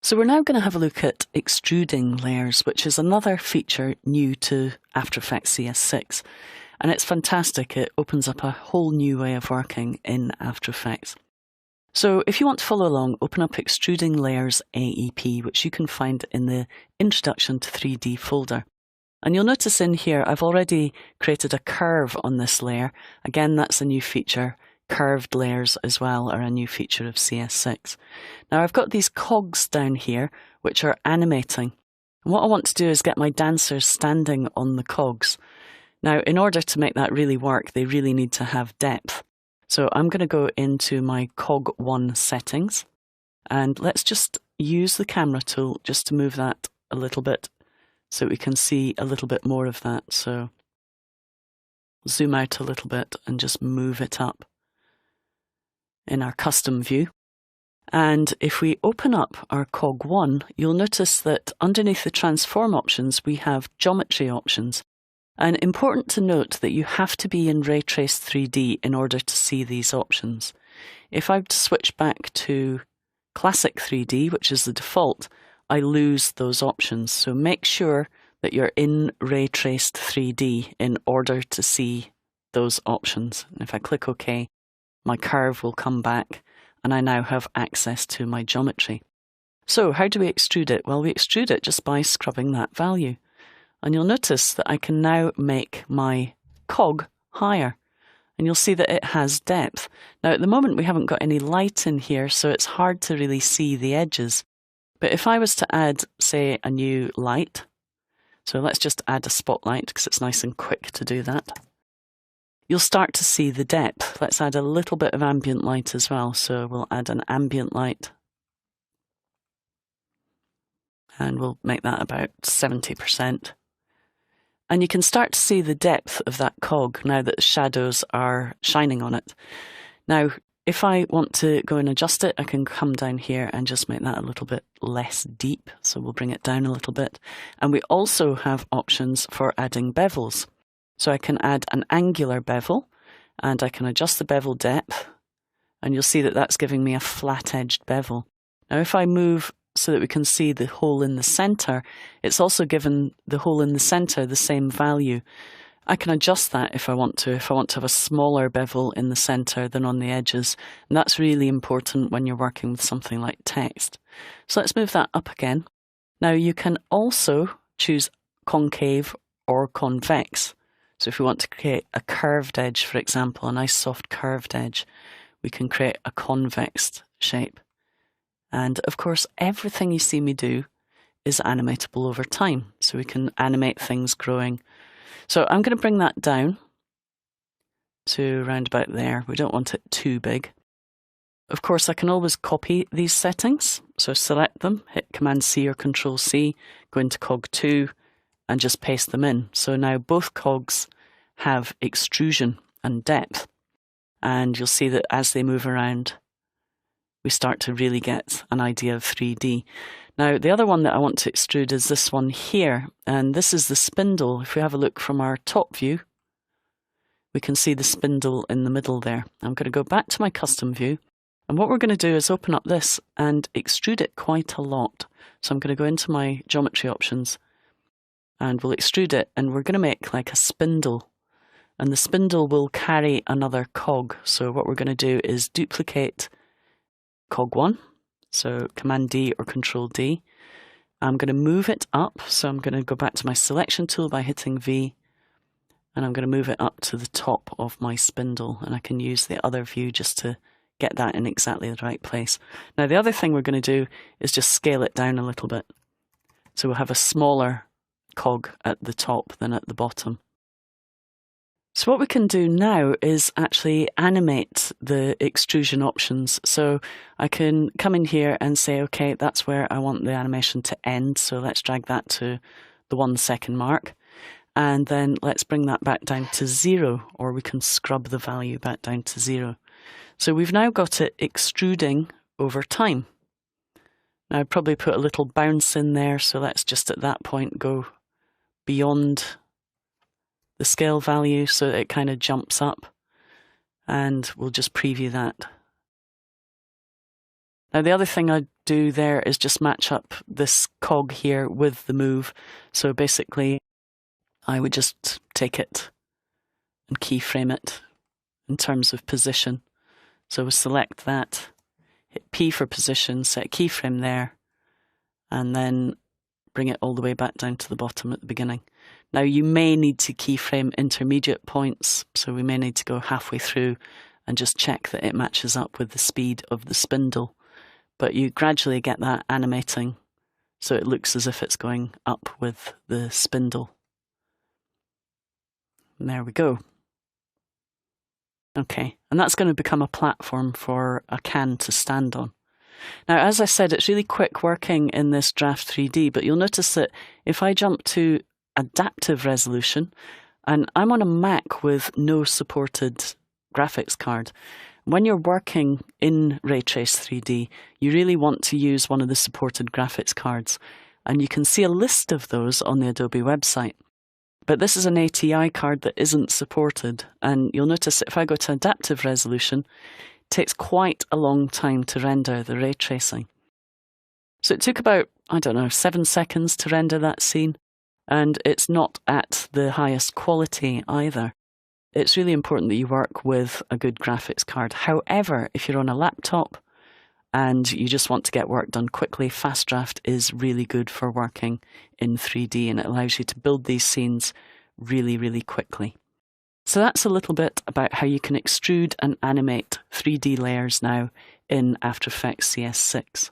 So we're now going to have a look at extruding layers, which is another feature new to After Effects CS6. And it's fantastic. It opens up a whole new way of working in After Effects. So if you want to follow along, open up Extruding Layers AEP, which you can find in the Introduction to 3D folder. And you'll notice in here, I've already created a curve on this layer. Again, that's a new feature. Curved layers as well are a new feature of CS6. Now I've got these cogs down here which are animating. And what I want to do is get my dancers standing on the cogs. Now in order to make that really work, they really need to have depth. So I'm going to go into my cog 1 settings and let's just use the camera tool just to move that a little bit so we can see a little bit more of that. So zoom out a little bit and just move it up in our custom view. And if we open up our cog 1, you'll notice that underneath the transform options, we have geometry options. And important to note that you have to be in Ray Trace 3D in order to see these options. If I switch back to Classic 3D, which is the default, I lose those options. So make sure that you're in Ray Traced 3D in order to see those options. And if I click OK, my curve will come back and I now have access to my geometry. So how do we extrude it? Well, we extrude it just by scrubbing that value. And you'll notice that I can now make my cog higher. And you'll see that it has depth. Now at the moment we haven't got any light in here, so it's hard to really see the edges. But if I was to add, say, a new light, so let's just add a spotlight because it's nice and quick to do that. You'll start to see the depth. Let's add a little bit of ambient light as well. So we'll add an ambient light. And we'll make that about 70%. And you can start to see the depth of that cog now that the shadows are shining on it. Now, if I want to go and adjust it, I can come down here and just make that a little bit less deep. So we'll bring it down a little bit. And we also have options for adding bevels. So I can add an angular bevel and I can adjust the bevel depth and you'll see that that's giving me a flat-edged bevel. Now if I move so that we can see the hole in the center, it's also given the hole in the center the same value. I can adjust that if I want to have a smaller bevel in the center than on the edges. And that's really important when you're working with something like text. So let's move that up again. Now you can also choose concave or convex. So if we want to create a curved edge, for example, a nice soft curved edge, we can create a convex shape. And of course, everything you see me do is animatable over time. So we can animate things growing. So I'm going to bring that down to around about there. We don't want it too big. Of course, I can always copy these settings. So select them, hit Command C or Control C, go into cog 2, and just paste them in. So now both cogs have extrusion and depth. And you'll see that as they move around, we start to really get an idea of 3D. Now, the other one that I want to extrude is this one here. And this is the spindle. If we have a look from our top view, we can see the spindle in the middle there. I'm going to go back to my custom view. And what we're going to do is open up this and extrude it quite a lot. So I'm going to go into my geometry options. And we'll extrude it, and we're going to make like a spindle. And the spindle will carry another cog. So what we're going to do is duplicate cog 1. So Command D or Control D. I'm going to move it up. So I'm going to go back to my selection tool by hitting V. And I'm going to move it up to the top of my spindle. And I can use the other view just to get that in exactly the right place. Now the other thing we're going to do is just scale it down a little bit. So we'll have a smaller cog at the top than at the bottom. So what we can do now is actually animate the extrusion options. So I can come in here and say, okay, that's where I want the animation to end. So let's drag that to the 1 second mark. And then let's bring that back down to 0, or we can scrub the value back down to 0. So we've now got it extruding over time. Now I'd probably put a little bounce in there. So let's just at that point go beyond the scale value so that it kind of jumps up, and we'll just preview that. Now the other thing I do there is just match up this cog here with the move. So basically I would just take it and keyframe it in terms of position. So we'll select that, hit P for position, set a keyframe there, and then bring it all the way back down to the bottom at the beginning. Now you may need to keyframe intermediate points, so we may need to go halfway through and just check that it matches up with the speed of the spindle. But you gradually get that animating so it looks as if it's going up with the spindle. And there we go. Okay, and that's going to become a platform for a can to stand on. Now, as I said, it's really quick working in this Draft 3D, but you'll notice that if I jump to adaptive resolution, and I'm on a Mac with no supported graphics card, when you're working in Ray Trace 3D, you really want to use one of the supported graphics cards, and you can see a list of those on the Adobe website. But this is an ATI card that isn't supported, and you'll notice that if I go to adaptive resolution, it takes quite a long time to render the ray tracing. So it took about, 7 seconds to render that scene, and it's not at the highest quality either. It's really important that you work with a good graphics card. However, if you're on a laptop and you just want to get work done quickly, Fast Draft is really good for working in 3D, and it allows you to build these scenes really, really quickly. So that's a little bit about how you can extrude and animate 3D layers now in After Effects CS6.